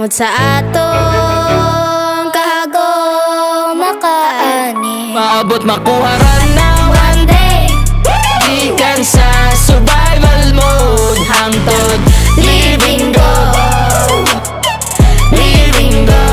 tungod sa atong kahagong makaani. Maabot makuha ra na one day, gikan sa survival mode hangtod living go, living go.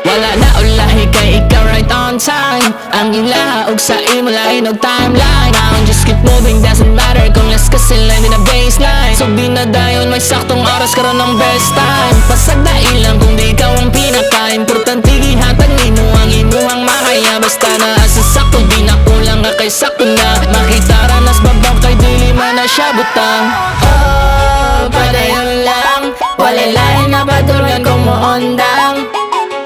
Wala na ulahi kay ikaw right on time. Ang ila og sa imo lain og timeline. Now just keep moving, doesn't matter kung less kasi lang din na baseline. So di na dayon may saktong oras karon ng best time. Pasagda ilang kung di ikaw ang pinaka importante, gihatag nimo ang imuhang makaya. Basta na sa sakto, di na kulang nga kay sakto na. Makita ra nas babang kay dili man na siya butang. Oh, padayon lang, wala lain na patulungan kung moondang.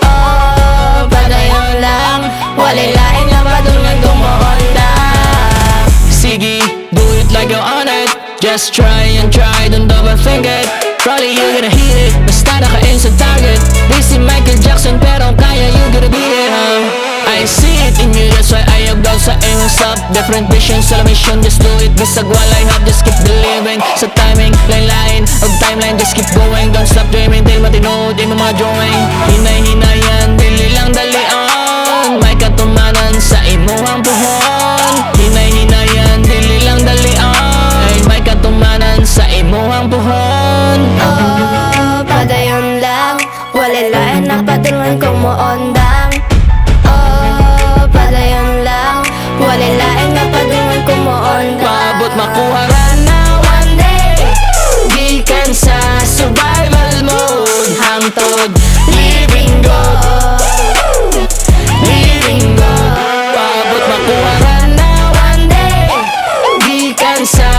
Oh, padayon lang, wala lain na patulungan kung moondang. Sige, do it like you're on it. Just try and try, don't overthink it. Probably you gonna hit it, basta naka-aim sa target. Di si Michael Jackson pero kaya you gonna beat it, huh? I see it in you, that's why ayaw daw sa aim stop. Different vision, sa mission, just do it. Bisag walay hap, just keep believing. Sa timing, line of timeline, just keep going. Don't stop dreaming, till matinood, imo mga drawing. Hinay-hinayan, dili lang dalian. May katumanan sa imuhang puhon. Hinay-hinayan, dili lang dalian. May katumanan sa imuhang puhon. Oh, padayon lang, wala lain na patulungan kung moondang. Oh, padayon lang, wala lain na patulungan kung moondang. Maabot makuha ra na one day, gikan sa survival mode hangtod living go, living go. Maabot makuha ra na one day, gikan sa